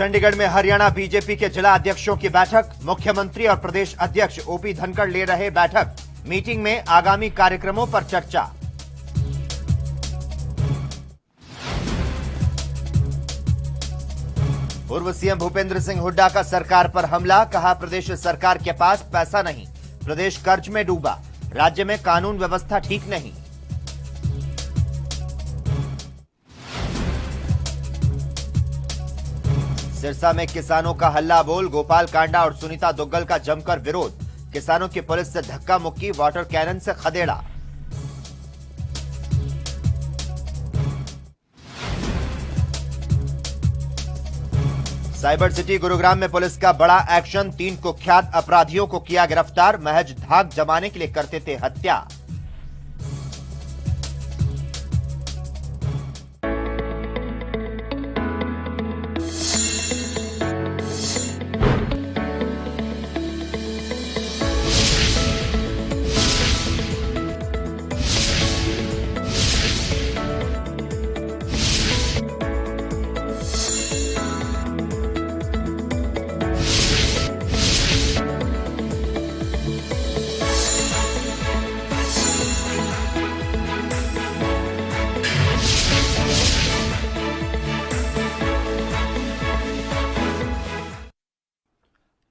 चंडीगढ़ में हरियाणा बीजेपी के जिला अध्यक्षों की बैठक। मुख्यमंत्री और प्रदेश अध्यक्ष ओपी धनखड़ ले रहे बैठक। मीटिंग में आगामी कार्यक्रमों पर चर्चा। पूर्व सीएम भूपेंद्र सिंह हुड्डा का सरकार पर हमला। कहा, प्रदेश सरकार के पास पैसा नहीं, प्रदेश कर्ज में डूबा, राज्य में कानून व्यवस्था ठीक नहीं। सिरसा में किसानों का हल्ला बोल। गोपाल कांडा और सुनीता दुग्गल का जमकर विरोध। किसानों की पुलिस से धक्का मुक्की, वाटर कैनन से खदेड़ा। साइबर सिटी गुरुग्राम में पुलिस का बड़ा एक्शन। 3 कुख्यात अपराधियों को किया गिरफ्तार। महज धाक जमाने के लिए करते थे हत्या।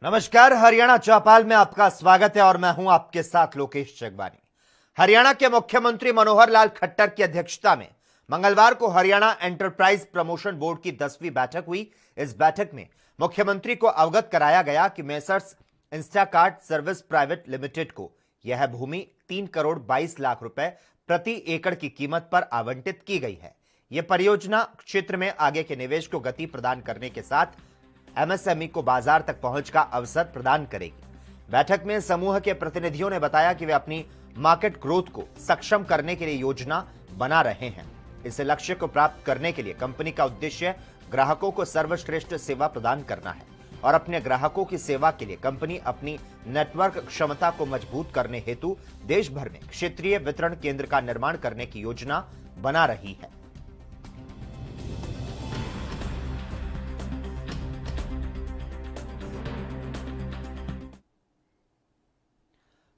नमस्कार, हरियाणा चौपाल में आपका स्वागत है और मैं हूं आपके साथ लोकेश जगबानी। हरियाणा के मुख्यमंत्री मनोहर लाल खट्टर की अध्यक्षता में मंगलवार को हरियाणा एंटरप्राइज प्रमोशन बोर्ड की 10वीं बैठक हुई। इस बैठक में मुख्यमंत्री को अवगत कराया गया कि messrs Instacart service private limited को यह भूमि 3 करोड़ 22 लाख रुपए प्रति एकड़ की कीमत पर आवंटित की गई है। यह परियोजना क्षेत्र में आगे के निवेश को गति प्रदान करने के साथ एमएसएमई को बाजार तक पहुंच का अवसर प्रदान करेगी। बैठक में समूह के प्रतिनिधियों ने बताया कि वे अपनी मार्केट ग्रोथ को सक्षम करने के लिए योजना बना रहे हैं। इस लक्ष्य को प्राप्त करने के लिए कंपनी का उद्देश्य ग्राहकों को सर्वश्रेष्ठ सेवा प्रदान करना है और अपने ग्राहकों की सेवा के लिए कंपनी अपनी नेटवर्क क्षमता को मजबूत करने हेतु देश भर में क्षेत्रीय वितरण केंद्र का निर्माण करने की योजना बना रही है।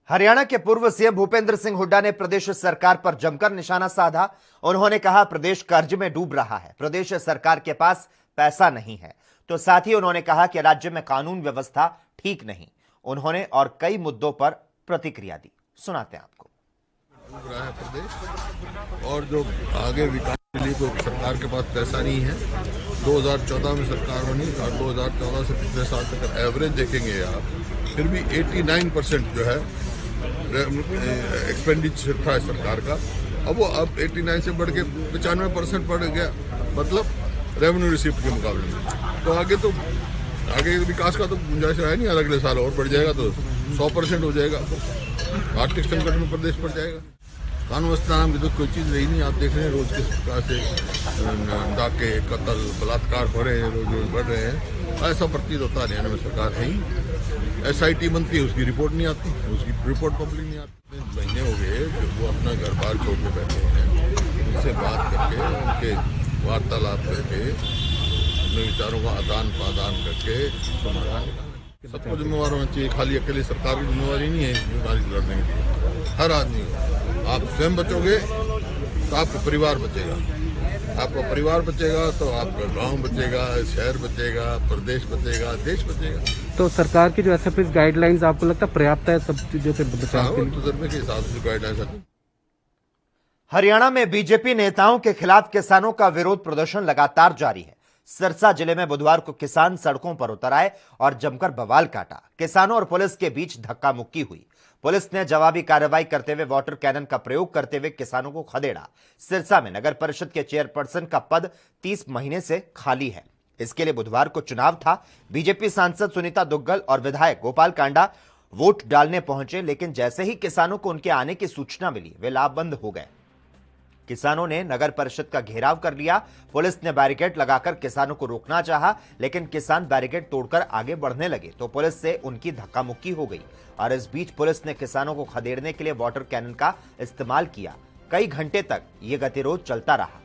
हरियाणा के पूर्व सीएम भूपेंद्र सिंह हुड्डा ने प्रदेश सरकार पर जमकर निशाना साधा। उन्होंने कहा, प्रदेश कर्ज में डूब रहा है, प्रदेश सरकार के पास पैसा नहीं है। तो साथ ही उन्होंने कहा कि राज्य में कानून व्यवस्था ठीक नहीं। उन्होंने और कई मुद्दों पर प्रतिक्रिया दी। सुनाते हैं आपको। डूब रहा है प्रदेश और जो आगे विकास के लिए तो सरकार के पास पैसा नहीं है। 2014 में सरकार बनी और 2014 से पिछले साल तक एवरेज देखेंगे आप, फिर भी 89% जो है एक्सपेंडिचर था सरकार का। अब वो 89 से बढ़ के 95% बढ़ गया, मतलब रेवेन्यू रिसिप्ट के मुकाबले में। तो आगे विकास का तो गुंजाइश है नहीं। अगले साल और बढ़ जाएगा तो 100% हो जाएगा, आर्थिक संकट में प्रदेश पड़ जाएगा। कानून व्यवस्था नाम की तो कोई चीज़ रही नहीं। आप देख रहे हैं रोज किस प्रकार से डाके, कत्ल, बलात्कार हो रहे हैं, रोज बढ़ रहे हैं। ऐसा प्रतीत होता है हरियाणा में सरकार है ही। SIT बनती है, उसकी रिपोर्ट नहीं आती, उसकी रिपोर्ट पब्लिक नहीं आती। महीने हो गए जो वो अपना घर बार छोड़ के बैठे हैं। उनसे बात करके, उनके वार्तालाप करके, अपने विचारों का आदान प्रदान करके समाधान निकालना। सबको जिम्मेवार होना चाहिए। खाली अकेले सरकार की जिम्मेवारी नहीं है बीमारी से लड़ने के लिए। हर आदमी को, आप स्वयं बचोगे तो आपका परिवार बचेगा, आपका परिवार बचेगा तो आपका गांव बचेगा, शहर बचेगा, प्रदेश बचेगा, देश बचेगा। तो सरकार की जो एसएफएस गाइडलाइंस आपको लगता है पर्याप्त है सब चीजों से बचाव के लिए? तजर्बे के हिसाब से गाइडलाइंस। हरियाणा में बीजेपी नेताओं के खिलाफ किसानों का विरोध प्रदर्शन लगातार जारी है। सिरसा जिले में बुधवार को किसान सड़कों पर उतर आए और जमकर बवाल काटा। किसानों और पुलिस के बीच धक्का मुक्की हुई। पुलिस ने जवाबी कार्रवाई करते हुए वाटर कैनन का प्रयोग करते हुए किसानों को खदेड़ा। सिरसा में नगर परिषद के चेयरपर्सन का पद 30 महीने से खाली है। इसके लिए बुधवार को चुनाव था। बीजेपी सांसद सुनीता दुग्गल और विधायक गोपाल कांडा वोट डालने पहुंचे, लेकिन जैसे ही किसानों को उनके आने की सूचना मिली, वे लामबंद हो गए। किसानों ने नगर परिषद का घेराव कर लिया। पुलिस ने बैरिकेड लगाकर किसानों को रोकना चाहा, लेकिन किसान बैरिकेड तोड़कर आगे बढ़ने लगे तो पुलिस से उनकी धक्का मुक्की हो गई और इस बीच पुलिस ने किसानों को खदेड़ने के लिए वाटर कैनन का इस्तेमाल किया। कई घंटे तक यह गतिरोध चलता रहा।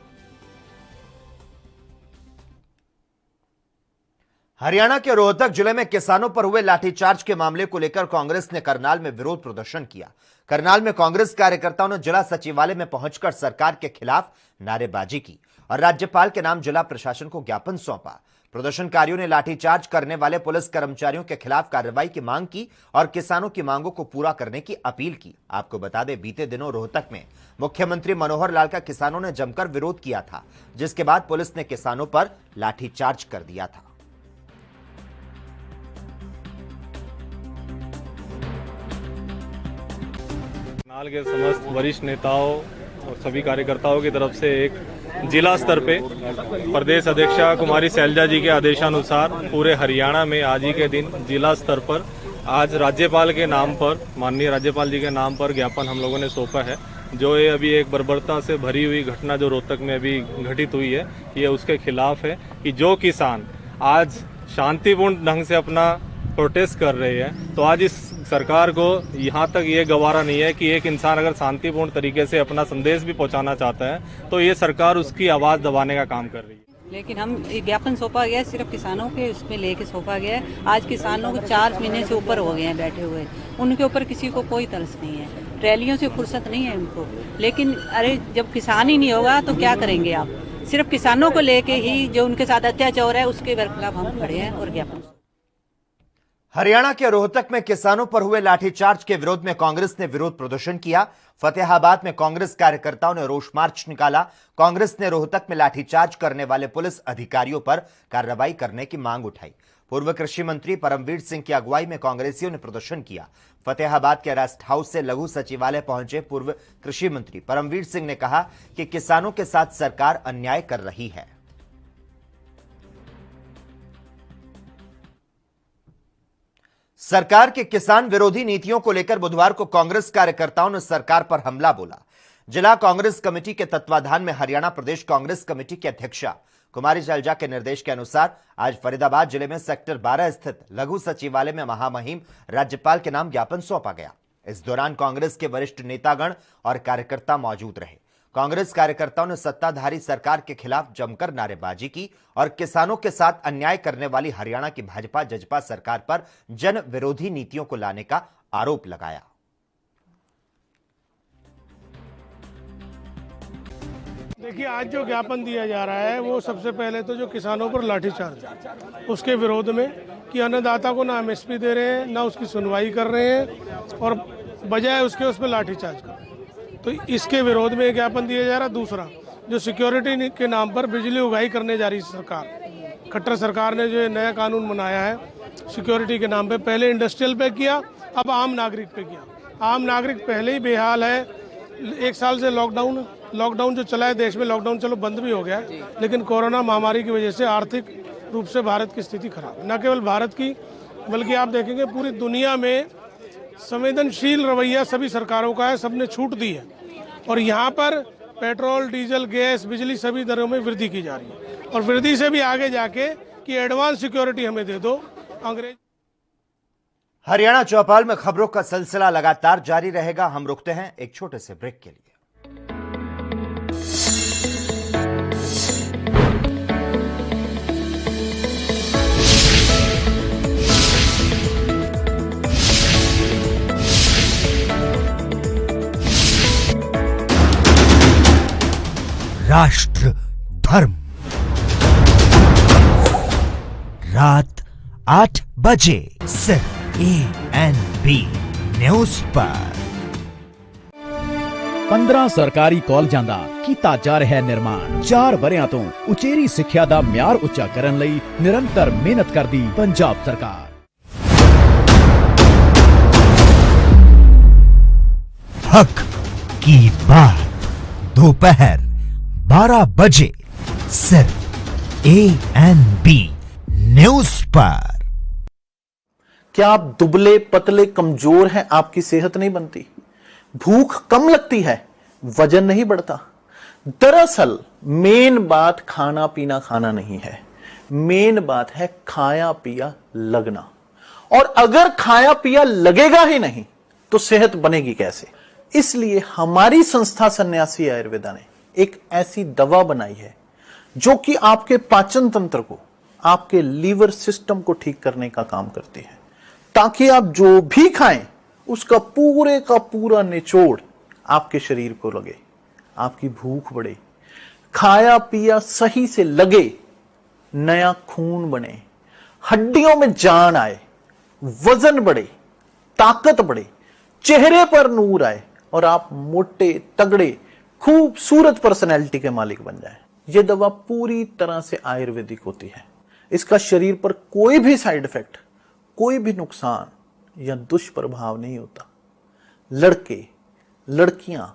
हरियाणा के रोहतक जिले में किसानों पर हुए लाठीचार्ज के मामले को लेकर कांग्रेस ने करनाल में विरोध प्रदर्शन किया। करनाल में कांग्रेस कार्यकर्ताओं ने जिला सचिवालय में पहुंचकर सरकार के खिलाफ नारेबाजी की और राज्यपाल के नाम जिला प्रशासन को ज्ञापन सौंपा। प्रदर्शनकारियों ने लाठीचार्ज करने वाले पुलिस कर्मचारियों के खिलाफ कार्रवाई की मांग की और किसानों की मांगों को पूरा करने की अपील की। आपको बता दें, बीते दिनों रोहतक में मुख्यमंत्री मनोहर लाल का किसानों ने जमकर विरोध किया था, जिसके बाद पुलिस ने किसानों पर लाठीचार्ज कर दिया था। करनाल के समस्त वरिष्ठ नेताओं और सभी कार्यकर्ताओं की तरफ से एक जिला स्तर पे प्रदेश अध्यक्षा कुमारी शैलजा जी के आदेशानुसार पूरे हरियाणा में आज ही के दिन जिला स्तर पर आज राज्यपाल के नाम पर, माननीय राज्यपाल जी के नाम पर ज्ञापन हम लोगों ने सौंपा है। जो ये अभी एक बर्बरता से भरी हुई घटना जो रोहतक में अभी घटित हुई है, ये उसके खिलाफ है कि जो किसान आज शांतिपूर्ण ढंग से अपना प्रोटेस्ट कर रहे हैं, तो आज इस सरकार को यहाँ तक ये गवारा नहीं है कि एक इंसान अगर शांतिपूर्ण तरीके से अपना संदेश भी पहुँचाना चाहता है तो ये सरकार उसकी आवाज़ दबाने का काम कर रही है। लेकिन हम ज्ञापन सौंपा गया सिर्फ किसानों के उसमें लेके सौंपा गया है। आज किसानों को 4 महीने से ऊपर हो गए हैं बैठे हुए, उनके ऊपर किसी को कोई तरस नहीं है, रैलियों से फुर्सत नहीं है उनको। लेकिन अरे जब किसान ही नहीं होगा तो क्या करेंगे आप? सिर्फ किसानों को लेके ही जो उनके साथ अत्याचार है उसके खिलाफ हम खड़े हैं और ज्ञापन। हरियाणा के रोहतक में किसानों पर हुए लाठीचार्ज के विरोध में कांग्रेस ने विरोध प्रदर्शन किया। फतेहाबाद में कांग्रेस कार्यकर्ताओं ने रोष मार्च निकाला। कांग्रेस ने रोहतक में लाठीचार्ज करने वाले पुलिस अधिकारियों पर कार्रवाई करने की मांग उठाई। पूर्व कृषि मंत्री परमवीर सिंह की अगुवाई में कांग्रेसियों ने प्रदर्शन किया। फतेहाबाद के रेस्ट हाउस से लघु सचिवालय पहुंचे पूर्व कृषि मंत्री परमवीर सिंह ने कहा कि किसानों के साथ सरकार अन्याय कर रही है। सरकार के किसान विरोधी नीतियों को लेकर बुधवार को कांग्रेस कार्यकर्ताओं ने सरकार पर हमला बोला। जिला कांग्रेस कमेटी के तत्वाधान में हरियाणा प्रदेश कांग्रेस कमेटी की अध्यक्षा कुमारी शैलजा के निर्देश के अनुसार आज फरीदाबाद जिले में सेक्टर 12 स्थित लघु सचिवालय में महामहिम राज्यपाल के नाम ज्ञापन सौंपा गया। इस दौरान कांग्रेस के वरिष्ठ नेतागण और कार्यकर्ता मौजूद रहे। कांग्रेस कार्यकर्ताओं ने सत्ताधारी सरकार के खिलाफ जमकर नारेबाजी की और किसानों के साथ अन्याय करने वाली हरियाणा की भाजपा जजपा सरकार पर जन विरोधी नीतियों को लाने का आरोप लगाया। देखिए, आज जो ज्ञापन दिया जा रहा है वो सबसे पहले तो जो किसानों पर लाठीचार्ज है उसके विरोध में कि अन्नदाता को ना एमएसपी दे रहे हैं, ना उसकी सुनवाई कर रहे हैं और बजाय उसके उस पर लाठीचार्ज कर रहे हैं। तो इसके विरोध में ज्ञापन दिया जा रहा है। दूसरा, जो सिक्योरिटी के नाम पर बिजली उगाही करने जा रही सरकार, खट्टर सरकार ने जो नया कानून बनाया है सिक्योरिटी के नाम पे, पहले इंडस्ट्रियल पे किया, अब आम नागरिक पे किया। आम नागरिक पहले ही बेहाल है। 1 साल से लॉकडाउन जो चला है देश में, लॉकडाउन चलो बंद भी हो गया, लेकिन कोरोना महामारी की वजह से आर्थिक रूप से भारत की स्थिति खराब है। न केवल भारत की, बल्कि आप देखेंगे पूरी दुनिया में संवेदनशील रवैया सभी सरकारों का है, सबने छूट दी है और यहाँ पर पेट्रोल, डीजल, गैस, बिजली सभी दरों में वृद्धि की जा रही है और वृद्धि से भी आगे जाके कि एडवांस सिक्योरिटी हमें दे दो। अंग्रेज हरियाणा चौपाल में खबरों का सिलसिला लगातार जारी रहेगा। हम रुकते हैं एक छोटे से ब्रेक के लिए। राष्ट्र धर्म रात 8 बजे सिर्फ ANB न्यूज़ पर। 15 ਸਰਕਾਰੀ ਕਾਲਜਾਂ ਦਾ ਕੀਤਾ ਜਾ ਰਿਹਾ ਨਿਰਮਾਣ। 4 ਵਰਿਆਂ ਤੋਂ ਉਚੇਰੀ ਸਿੱਖਿਆ ਦਾ ਮਿਆਰ ਉੱਚਾ ਕਰਨ ਲਈ ਨਿਰੰਤਰ ਮਿਹਨਤ ਕਰਦੀ ਪੰਜਾਬ ਸਰਕਾਰ। हक की बात दोपहर 12 बजे सिर्फ ANB न्यूज़ पर। क्या आप दुबले पतले कमजोर हैं? आपकी सेहत नहीं बनती, भूख कम लगती है, वजन नहीं बढ़ता? दरअसल मेन बात खाना पीना खाना नहीं है, मेन बात है खाया पिया लगना। और अगर खाया पिया लगेगा ही नहीं तो सेहत बनेगी कैसे? इसलिए हमारी संस्था सन्यासी आयुर्वेदा ने एक ऐसी दवा बनाई है जो कि आपके पाचन तंत्र को आपके लीवर सिस्टम को ठीक करने का काम करती है, ताकि आप जो भी खाएं उसका पूरे का पूरा निचोड़ आपके शरीर को लगे, आपकी भूख बढ़े, खाया पिया सही से लगे, नया खून बने, हड्डियों में जान आए, वजन बढ़े, ताकत बढ़े, चेहरे पर नूर आए और आप मोटे तगड़े खूबसूरत पर्सनैलिटी के मालिक बन जाएं। यह दवा पूरी तरह से आयुर्वेदिक होती है। इसका शरीर पर कोई भी साइड इफेक्ट, कोई भी नुकसान या दुष्प्रभाव नहीं होता। लड़के लड़कियां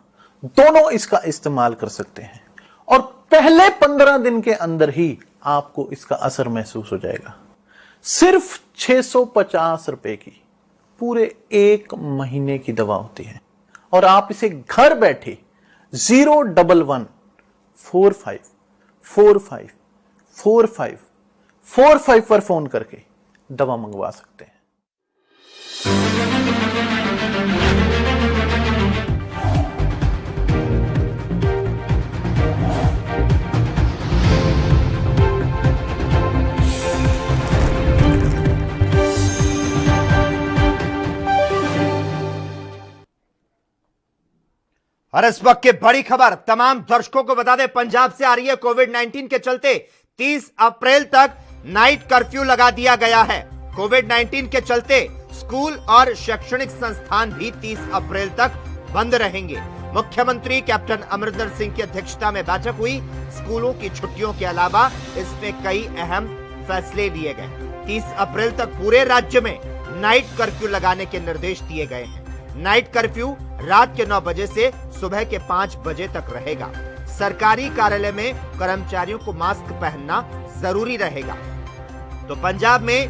दोनों इसका इस्तेमाल कर सकते हैं और पहले 15 दिन के अंदर ही आपको इसका असर महसूस हो जाएगा। सिर्फ 650 रुपए की पूरे 1 महीने की दवा होती है और आप इसे घर बैठे 01145454545 पर फोन करके दवा मंगवा सकते हैं। और इस वक्त की बड़ी खबर तमाम दर्शकों को बता दें, पंजाब से आ रही है। कोविड-19 के चलते 30 अप्रैल तक नाइट कर्फ्यू लगा दिया गया है। कोविड-19 के चलते स्कूल और शैक्षणिक संस्थान भी 30 अप्रैल तक बंद रहेंगे। मुख्यमंत्री कैप्टन अमरिंदर सिंह की अध्यक्षता में बैठक हुई। स्कूलों की छुट्टियों के अलावा इसमें कई अहम फैसले लिए गए। 30 अप्रैल तक पूरे राज्य में नाइट कर्फ्यू लगाने के निर्देश दिए गए हैं। नाइट कर्फ्यू रात के 9 बजे से सुबह के 5 बजे तक रहेगा। सरकारी कार्यालय में कर्मचारियों को मास्क पहनना जरूरी रहेगा। तो पंजाब में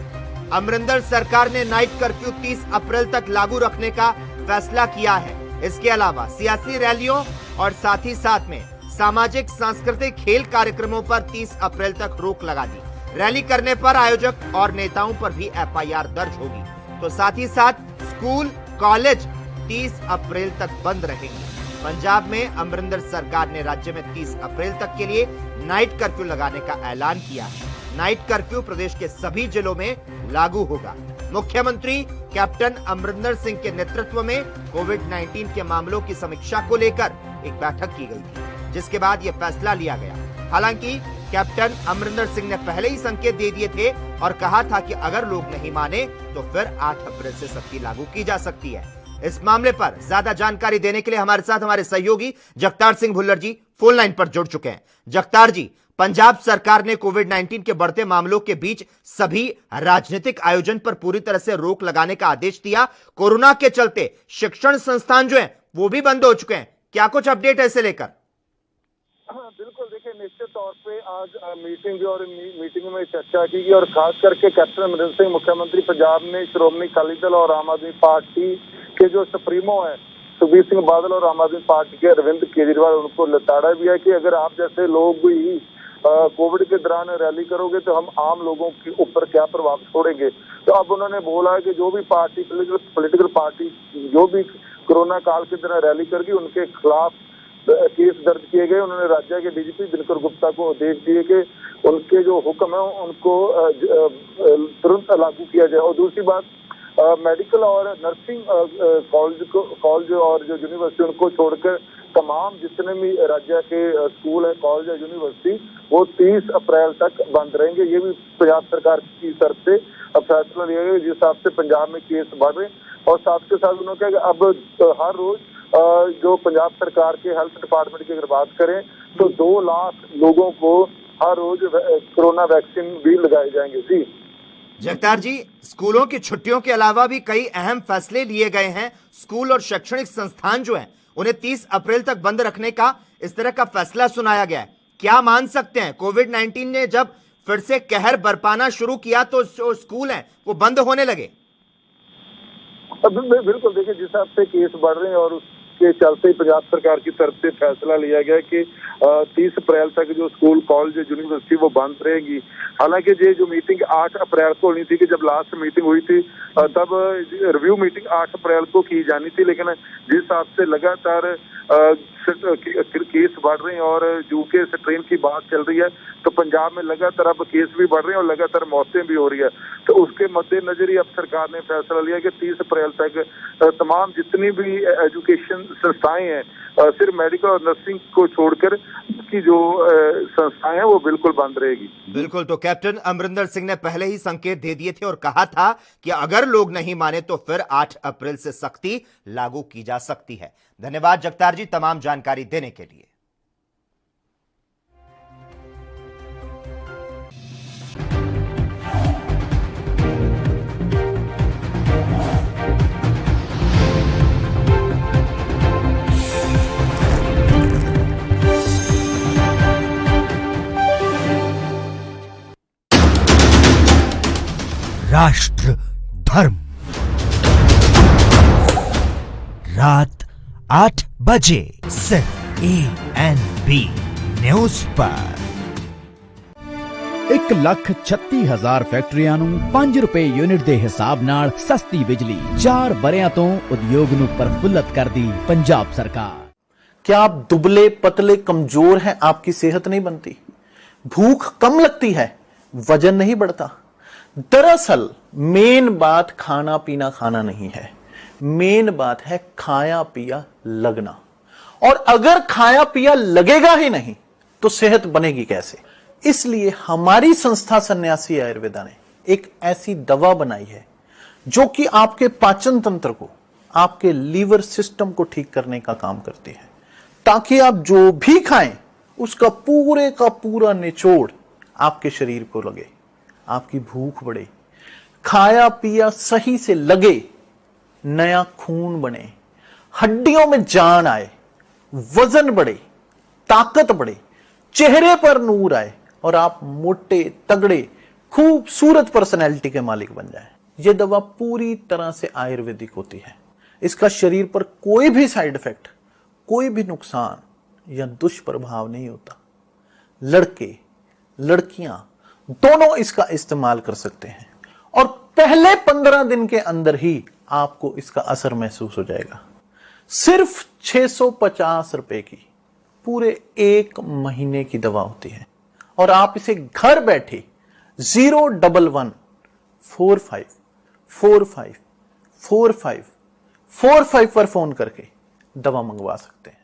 अमरिंदर सरकार ने नाइट कर्फ्यू 30 अप्रैल तक लागू रखने का फैसला किया है। इसके अलावा सियासी रैलियों और साथ ही साथ में सामाजिक सांस्कृतिक खेल कार्यक्रमों पर 30 अप्रैल तक रोक लगा दी। रैली करने पर आयोजक और नेताओं पर भी FIR दर्ज होगी। तो साथ ही साथ स्कूल कॉलेज 30 अप्रैल तक बंद रहेंगे। पंजाब में अमरिंदर सरकार ने राज्य में 30 अप्रैल तक के लिए नाइट कर्फ्यू लगाने का ऐलान किया है। नाइट कर्फ्यू प्रदेश के सभी जिलों में लागू होगा। मुख्यमंत्री कैप्टन अमरिंदर सिंह के नेतृत्व में कोविड-19 के मामलों की समीक्षा को लेकर एक बैठक की गई थी, जिसके बाद यह फैसला लिया गया। हालांकि कैप्टन अमरिंदर सिंह ने पहले ही संकेत दे दिए थे और कहा था कि अगर लोग नहीं माने तो फिर 8 अप्रैल से सख्ती लागू की जा सकती है। इस मामले पर ज्यादा जानकारी देने के लिए हमारे साथ हमारे सहयोगी जगतार सिंह भुल्लर जी फोन लाइन पर जुड़ चुके हैं। जगतार जी, पंजाब सरकार ने कोविड-19 के बढ़ते मामलों के बीच सभी राजनीतिक आयोजन पर पूरी तरह से रोक लगाने का आदेश दिया। कोरोना के चलते शिक्षण संस्थान जो हैं वो भी बंद हो चुके हैं। क्या कुछ अपडेट है इसे लेकर? हाँ बिल्कुल, देखिए निश्चित तौर पे आज मीटिंग और मीटिंग में चर्चा की गई और खास करके कैप्टन अमरिंदर सिंह मुख्यमंत्री पंजाब ने श्रोमणी अकाली दल और आम आदमी पार्टी के जो सुप्रीमो है सुखबीर सिंह बादल और आम आदमी पार्टी के अरविंद केजरीवाल, उनको लताड़ा भी है कि अगर आप जैसे लोग भी कोविड के दौरान रैली करोगे तो हम आम लोगों के ऊपर क्या प्रभाव छोड़ेंगे। तो अब उन्होंने बोला कि जो भी पार्टी पॉलिटिकल पार्टी जो भी कोरोना काल के दौरान रैली करेगी उनके खिलाफ केस दर्ज किए गए। उन्होंने राज्य के डीजीपी दिनकर गुप्ता को आदेश दिए कि उनके जो हुक्म है उनको तुरंत लागू किया जाए। और दूसरी बात, मेडिकल और नर्सिंग कॉलेज और जो यूनिवर्सिटी उनको छोड़कर तमाम जितने भी राज्य के स्कूल है, कॉलेज है, यूनिवर्सिटी वो 30 अप्रैल तक बंद रहेंगे। ये भी पंजाब सरकार की तरफ से फैसला लिया गया, जिस हिसाब से पंजाब में केस बढ़ रहे। और साथ के साथ उन्होंने कहा कि अब हर रोज जो पंजाब सरकार के हेल्थ डिपार्टमेंट की अगर बात करें तो 2 लाख लोगों को हर रोज कोरोना वैक्सीन भी लगाए जाएंगे। जी जगतार जी, स्कूलों की छुट्टियों के अलावा भी कई अहम फैसले लिए गए हैं। स्कूल और शैक्षणिक संस्थान जो हैं उन्हें 30 अप्रैल तक बंद रखने का इस तरह का फैसला सुनाया गया है। क्या मान सकते हैं कोविड-19 ने जब फिर से कहर बरपाना शुरू किया तो जो स्कूल हैं वो बंद होने लगे? बिल्कुल, देखिए जिस हिसाब से केस बढ़ रहे हैं और के चलते पंजाब सरकार की तरफ से फैसला लिया गया कि 30 अप्रैल तक जो स्कूल कॉलेज यूनिवर्सिटी वो बंद रहेगी। हालांकि ये जो मीटिंग 8 अप्रैल को होनी थी, कि जब लास्ट मीटिंग हुई थी तब रिव्यू मीटिंग 8 अप्रैल को की जानी थी, लेकिन जिस हिसाब से लगातार केस बढ़ रहे हैं और यूके स्ट्रेन की बात चल रही है, तो पंजाब में लगातार अब केस भी बढ़ रहे हैं और लगातार मौतें भी हो रही है। तो उसके मद्देनजर ही अब सरकार ने फैसला लिया कि 30 अप्रैल तक तमाम जितनी भी एजुकेशन संस्थाएं हैं, सिर्फ मेडिकल और नर्सिंग को छोड़कर की जो संस्थाएं हैं वो बिल्कुल बंद रहेगी। बिल्कुल, तो कैप्टन अमरिंदर सिंह ने पहले ही संकेत दे दिए थे और कहा था कि अगर लोग नहीं माने तो फिर 8 अप्रैल से सख्ती लागू की जा सकती है। धन्यवाद जगतार जी तमाम जानकारी देने के लिए। राष्ट्र धर्म रात 8 बजे सिर्फ ANB न्यूज़ पर। 1,36,000 ਫੈਕਟਰੀਆਂ ਨੂੰ 5 ਰੁਪਏ ਯੂਨਿਟ ਦੇ ਹਿਸਾਬ ਨਾਲ ਸਸਤੀ ਬਿਜਲੀ 4 ਵਰਿਆਂ ਤੋਂ ਉਦਯੋਗ ਨੂੰ ਪ੍ਰਫੁੱਲਤ ਕਰਦੀ ਪੰਜਾਬ ਸਰਕਾਰ। क्या आप दुबले पतले कमजोर हैं, आपकी सेहत नहीं बनती, भूख कम लगती है, वजन नहीं बढ़ता? दरअसल मेन बात खाना पीना खाना नहीं है, मेन बात है खाया पिया लगना। और अगर खाया पिया लगेगा ही नहीं तो सेहत बनेगी कैसे? इसलिए हमारी संस्था सन्यासी आयुर्वेदा ने एक ऐसी दवा बनाई है जो कि आपके पाचन तंत्र को, आपके लीवर सिस्टम को ठीक करने का काम करती है, ताकि आप जो भी खाएं उसका पूरे का पूरा निचोड़ आपके शरीर को लगे, आपकी भूख बढ़े, खाया पिया सही से लगे, नया खून बने, हड्डियों में जान आए, वजन बढ़े, ताकत बढ़े, चेहरे पर नूर आए और आप मोटे तगड़े खूबसूरत पर्सनैलिटी के मालिक बन जाएं। यह दवा पूरी तरह से आयुर्वेदिक होती है। इसका शरीर पर कोई भी साइड इफेक्ट, कोई भी नुकसान या दुष्प्रभाव नहीं होता। लड़के लड़कियां दोनों इसका इस्तेमाल कर सकते हैं और पहले 15 दिन के अंदर ही आपको इसका असर महसूस हो जाएगा। सिर्फ 650 रुपए की पूरे 1 महीने की दवा होती है और आप इसे घर बैठे 01145454545 पर फोन करके दवा मंगवा सकते हैं।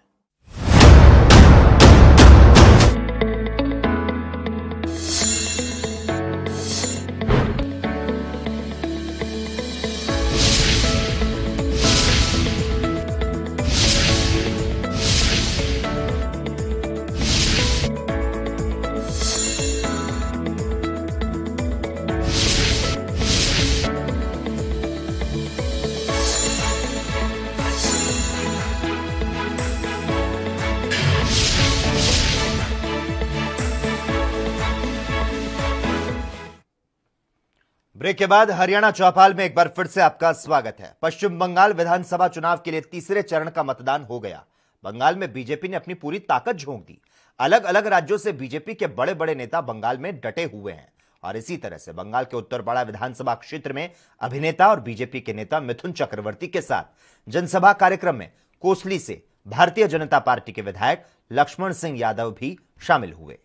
ब्रेक के बाद हरियाणा चौपाल में एक बार फिर से आपका स्वागत है। पश्चिम बंगाल विधानसभा चुनाव के लिए तीसरे चरण का मतदान हो गया। बंगाल में बीजेपी ने अपनी पूरी ताकत झोंक दी। अलग अलग राज्यों से बीजेपी के बड़े बड़े नेता बंगाल में डटे हुए हैं और इसी तरह से बंगाल के उत्तरपाड़ा विधानसभा क्षेत्र में अभिनेता और बीजेपी के नेता मिथुन चक्रवर्ती के साथ जनसभा कार्यक्रम में कोसली से भारतीय जनता पार्टी के विधायक लक्ष्मण सिंह यादव भी शामिल हुए।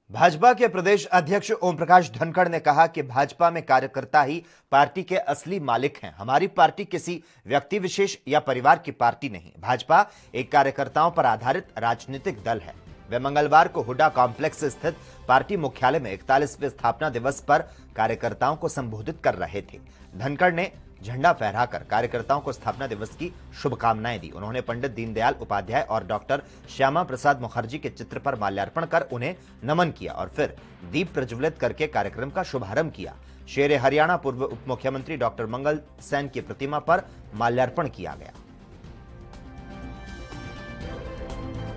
भाजपा के प्रदेश अध्यक्ष ओम प्रकाश धनखड़ ने कहा कि भाजपा में कार्यकर्ता ही पार्टी के असली मालिक हैं। हमारी पार्टी किसी व्यक्ति विशेष या परिवार की पार्टी नहीं। भाजपा एक कार्यकर्ताओं पर आधारित राजनीतिक दल है। वे मंगलवार को हुडा कॉम्प्लेक्स स्थित पार्टी मुख्यालय में 41वें स्थापना दिवस पर कार्यकर्ताओं को संबोधित कर रहे थे। धनखड़ ने झंडा फहराकर कार्यकर्ताओं को स्थापना दिवस की शुभकामनाएं दी। उन्होंने पंडित दीनदयाल उपाध्याय और डॉक्टर श्यामा प्रसाद मुखर्जी के चित्र पर माल्यार्पण कर उन्हें नमन किया और फिर दीप प्रज्वलित करके कार्यक्रम का शुभारंभ किया। शेर हरियाणा पूर्व उप मुख्यमंत्री डॉक्टर मंगल सेन की प्रतिमा पर माल्यार्पण किया गया।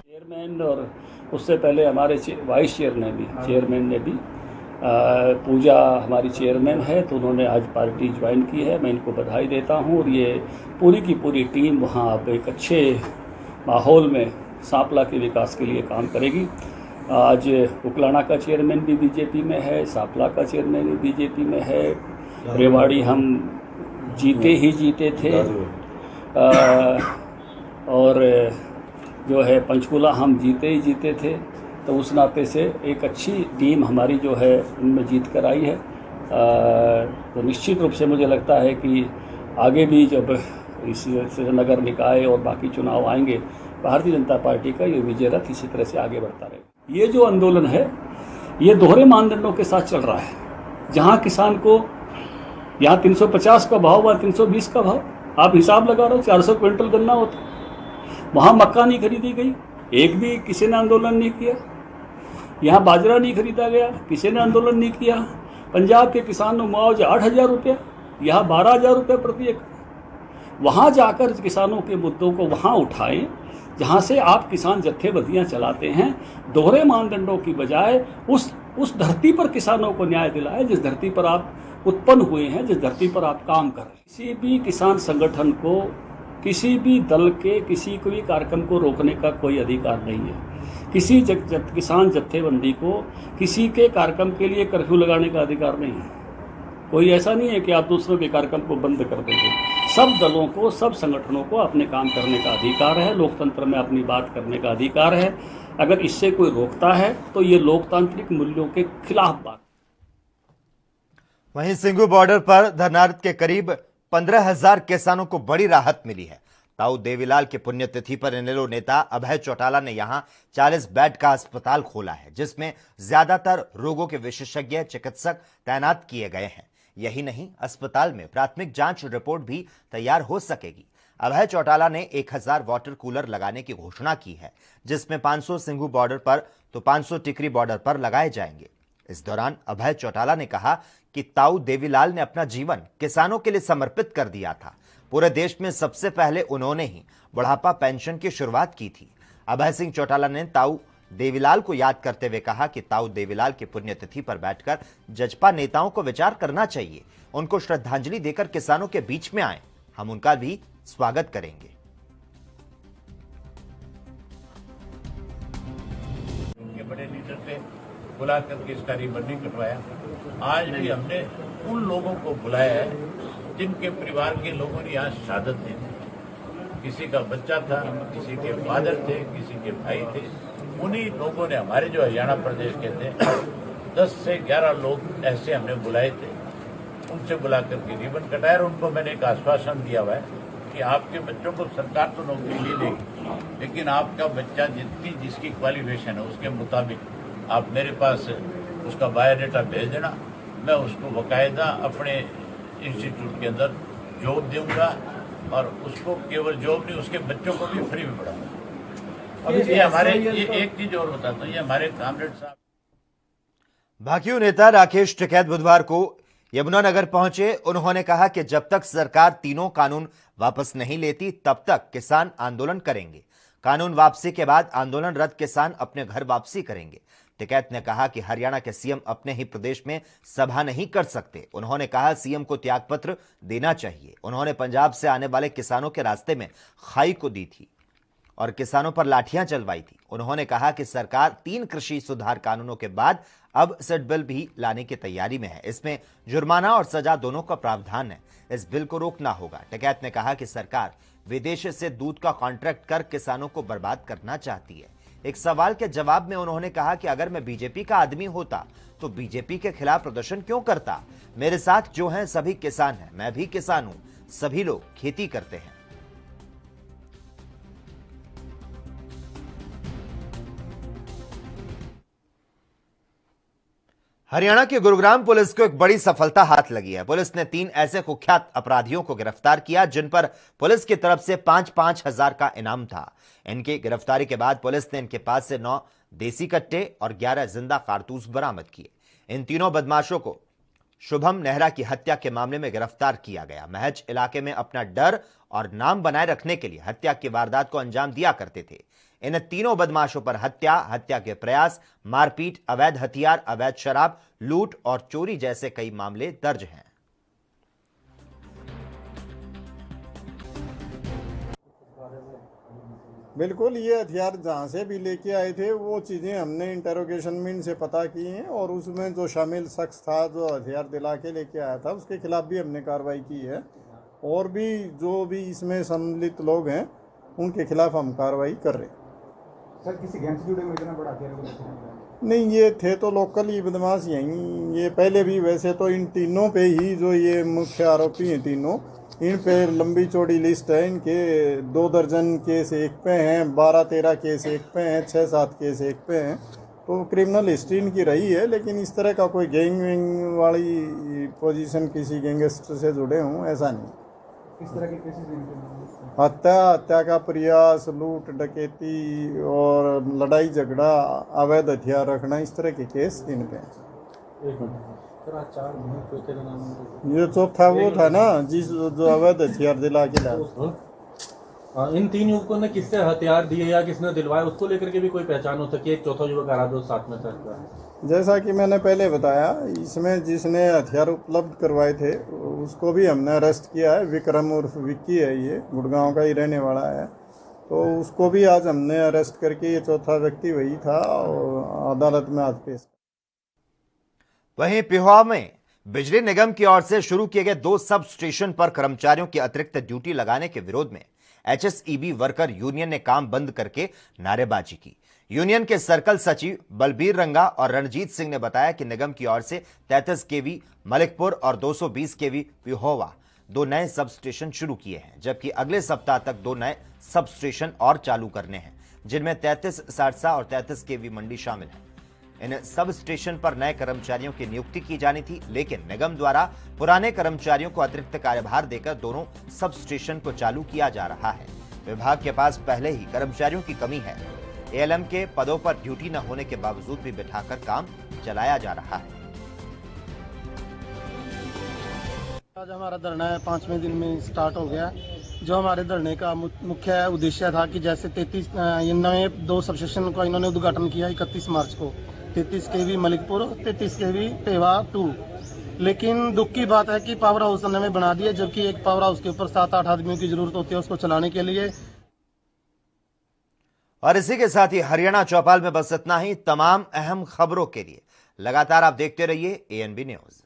चेयरमैन और उससे पहले हमारे वाइस चेयरमैन ने भी पूजा हमारी चेयरमैन है, तो उन्होंने आज पार्टी ज्वाइन की है। मैं इनको बधाई देता हूं और ये पूरी की पूरी टीम वहां अब एक अच्छे माहौल में सांपला के विकास के लिए काम करेगी। आज उकलाना का चेयरमैन भी बीजेपी में है, सांपला का चेयरमैन भी बीजेपी में है, रेवाड़ी हम जीते ही जीते थे, और जो है पंचकुला हम जीते ही जीते थे। तो उस नाते से एक अच्छी टीम हमारी जो है उनमें जीत कर आई है। तो निश्चित रूप से मुझे लगता है कि आगे भी जब इस नगर निकाय और बाकी चुनाव आएंगे, भारतीय जनता पार्टी का ये विजय रथ इसी तरह से आगे बढ़ता रहेगा। ये जो आंदोलन है ये दोहरे मानदंडों के साथ चल रहा है। जहाँ किसान को यहाँ 350 का भाव, वहाँ 320 का भाव, आप हिसाब लगा रहे हो, 400 क्विंटल गन्ना होता, वहाँ मक्का नहीं खरीदी गई, एक भी किसी ने आंदोलन नहीं किया। यहाँ बाजरा नहीं खरीदा गया, किसी ने आंदोलन नहीं किया। पंजाब के किसानों को मुआवजा 8,000 रुपया, यहाँ 12,000 रुपये प्रति एकड़। वहाँ जाकर किसानों के मुद्दों को वहाँ उठाएं जहाँ से आप किसान जत्थेबंदियाँ चलाते हैं। दोहरे मानदंडों की बजाय उस धरती पर किसानों को न्याय दिलाए जिस धरती पर आप उत्पन्न हुए हैं, जिस धरती पर आप काम कर रहे हैं। किसी भी किसान संगठन को, किसी भी दल के किसी भी कार्यक्रम को रोकने का कोई अधिकार नहीं है। किसी किसान जत्थेबंदी को किसी के कार्यक्रम के लिए कर्फ्यू लगाने का अधिकार नहीं है। कोई ऐसा नहीं है कि आप दूसरों के कार्यक्रम को बंद कर देंगे। सब दलों को, सब संगठनों को अपने काम करने का अधिकार है, लोकतंत्र में अपनी बात करने का अधिकार है। अगर इससे कोई रोकता है तो ये लोकतांत्रिक मूल्यों के खिलाफ बात। वहीं सिंघू बॉर्डर पर धरनारत के करीब 15,000 किसानों को बड़ी राहत मिली है। ताऊ देवीलाल की पुण्यतिथि पर इनेलो नेता अभय चौटाला ने यहां 40 बेड का अस्पताल खोला है, जिसमें ज्यादातर रोगों के विशेषज्ञ चिकित्सक तैनात किए गए हैं। यही नहीं, अस्पताल में प्राथमिक जांच रिपोर्ट भी तैयार हो सकेगी। अभय चौटाला ने 1000 वाटर कूलर लगाने की घोषणा की है, जिसमें 500 सिंघू बॉर्डर पर तो 500 टिकरी बॉर्डर पर लगाए जाएंगे। इस दौरान अभय चौटाला ने कहा कि ताऊ देवीलाल ने अपना जीवन किसानों के लिए समर्पित कर दिया था। पूरे देश में सबसे पहले उन्होंने ही बुढ़ापा पेंशन की शुरुआत की थी। अभय सिंह चौटाला ने ताऊ देवीलाल को याद करते हुए कहा कि ताऊ देवीलाल की पुण्यतिथि पर बैठकर जजपा नेताओं को विचार करना चाहिए, उनको श्रद्धांजलि देकर किसानों के बीच में आए, हम उनका भी स्वागत करेंगे। बड़े लीडर से बुला करके इसका रिबन नहीं कटवाया। आज भी हमने उन लोगों को बुलाया है जिनके परिवार के लोगों ने यहाँ शहादत दी। किसी का बच्चा था, किसी के फादर थे, किसी के भाई थे। उन्हीं लोगों ने, हमारे जो हरियाणा प्रदेश के थे 10 से 11 लोग ऐसे हमने बुलाए थे, उनसे बुला करके रिबन कटाया। और उनको मैंने एक आश्वासन दिया हुआ है कि आपके बच्चों को सरकार तो नौकरी नहीं देगी, लेकिन आपका बच्चा जिसकी क्वालिफिकेशन है उसके मुताबिक आप मेरे पास उसका बायोडाटा भेज देना, मैं उसको बाकायदा अपने इंस्टीट्यूट के अंदर जॉब दूंगा। और उसको केवल जॉब नहीं, उसके बच्चों को भी फ्री में पढ़ाऊंगा। अब ये हमारे, ये एक चीज और बताता हूँ, ये हमारे कामरेड साहब। भाकियू नेता राकेश टिकैत बुधवार को यमुनानगर पहुंचे। उन्होंने कहा कि जब तक सरकार तीनों कानून वापस नहीं लेती तब तक किसान आंदोलन करेंगे। कानून वापसी के बाद आंदोलन रद्द किसान अपने घर वापसी करेंगे। टिकैत ने कहा कि हरियाणा के सीएम अपने ही प्रदेश में सभा नहीं कर सकते। उन्होंने कहा सीएम को त्यागपत्र देना चाहिए। उन्होंने पंजाब से आने वाले किसानों के रास्ते में खाई को दी थी और किसानों पर लाठियां चलवाई थी। उन्होंने कहा कि सरकार 3 कृषि सुधार कानूनों के बाद अब सेट बिल भी लाने की तैयारी में है। इसमें जुर्माना और सजा दोनों का प्रावधान है। इस बिल को रोकना होगा। टिकैत ने कहा कि सरकार विदेश से दूध का कॉन्ट्रैक्ट कर किसानों को बर्बाद करना चाहती है। एक सवाल के जवाब में उन्होंने कहा कि अगर मैं बीजेपी का आदमी होता तो बीजेपी के खिलाफ प्रदर्शन क्यों करता। मेरे साथ जो हैं सभी किसान हैं, मैं भी किसान हूं, सभी लोग खेती करते हैं। हरियाणा के गुरुग्राम पुलिस को एक बड़ी सफलता हाथ लगी है। पुलिस ने 3 ऐसे कुख्यात अपराधियों को गिरफ्तार किया जिन पर पुलिस की तरफ से 5-5 हजार का इनाम था। इनकी गिरफ्तारी के बाद पुलिस ने इनके पास से 9 देसी कट्टे और 11 जिंदा कारतूस बरामद किए। इन तीनों बदमाशों को शुभम नेहरा की हत्या के मामले में गिरफ्तार किया गया। महज इलाके में अपना डर और नाम बनाए रखने के लिए हत्या की वारदात को अंजाम दिया करते थे। इन तीनों बदमाशों पर हत्या, हत्या के प्रयास, मारपीट, अवैध हथियार, अवैध शराब, लूट और चोरी जैसे कई मामले दर्ज हैं। बिल्कुल, ये हथियार जहाँ से भी लेके आए थे वो चीज़ें हमने इंटरोगेशन में इनसे पता की हैं और उसमें जो शामिल शख्स था जो हथियार दिला के लेके आया था उसके खिलाफ भी हमने कार्रवाई की है और भी जो भी इसमें सम्मिलित लोग हैं उनके खिलाफ हम कार्रवाई कर रहे हैं। सर किसी गैंग से जुड़े हुए इतना बड़ा हथियार नहीं, ये थे तो लोकल ही बदमाश यहीं, ये पहले भी वैसे तो इन तीनों पे ही जो ये मुख्य आरोपी हैं तीनों, इन पे लंबी चौड़ी लिस्ट है। इनके 2 दर्जन केस एक पे हैं, 12-13 केस एक पे हैं, 6-7 केस एक पे हैं, तो क्रिमिनल हिस्ट्री इनकी रही है। लेकिन इस तरह का कोई गैंग वैंग वाली पोजीशन किसी गैंगस्टर से जुड़े हों ऐसा नहीं। किस तरह के केसेस? हत्या का प्रयास, लूट डकैती और लड़ाई झगड़ा, अवैध हथियार रखना, इस तरह के केस इन पे हैं। ये चौथा वो था ना जिस जो अवैध हथियार दिला के लाया। इन 3 युवकों ने किससे हथियार दिए या किसने दिलवाए उसको लेकर के भी कोई पहचान हो सकी? एक चौथा युवक आराधो साथ में था। जैसा कि मैंने पहले बताया, इसमें जिसने हथियार उपलब्ध करवाए थे उसको भी हमने अरेस्ट किया है। विक्रम उर्फ विक्की है, ये गुड़गांव का ही रहने वाला है, तो उसको भी आज हमने अरेस्ट करके ये चौथा व्यक्ति वही था और अदालत में आज पेश। वहीं पिहोवा में बिजली निगम की ओर से शुरू किए गए 2 सब स्टेशन पर कर्मचारियों की अतिरिक्त ड्यूटी लगाने के विरोध में HSEB वर्कर यूनियन ने काम बंद करके नारेबाजी की। यूनियन के सर्कल सचिव बलबीर रंगा और रणजीत सिंह ने बताया कि निगम की ओर से 33 केवी मलिकपुर और 220 केवी पिहोवा 2 नए सब स्टेशन शुरू किए हैं, जबकि अगले सप्ताह तक 2 नए सब स्टेशन और चालू करने हैं, जिनमें 33 सारसा और 33 केवी मंडी शामिल है। इन सब स्टेशन पर नए कर्मचारियों की नियुक्ति की जानी थी, लेकिन निगम द्वारा पुराने कर्मचारियों को अतिरिक्त कार्यभार देकर दोनों सब स्टेशन को चालू किया जा रहा है। विभाग के पास पहले ही कर्मचारियों की कमी है। ALM के पदों पर ड्यूटी न होने के बावजूद भी बिठाकर काम चलाया जा रहा है। आज हमारा धरना 5वें दिन में स्टार्ट हो गया। जो हमारे धरने का मुख्य उद्देश्य था कि जैसे 33 नए 2 सब स्टेशन का इन्होंने उद्घाटन किया 31 मार्च को, 33 केवी मलिकपुर, 33 केवी पेवा 2। लेकिन दुख की बात है कि पावर हाउस उन्होंने बना दिया, जबकि एक पावर हाउस के ऊपर 7-8 आदमियों की जरूरत होती है उसको चलाने के लिए। और इसी के साथ ही हरियाणा चौपाल में बस इतना ही। तमाम अहम खबरों के लिए लगातार आप देखते रहिए ANB न्यूज।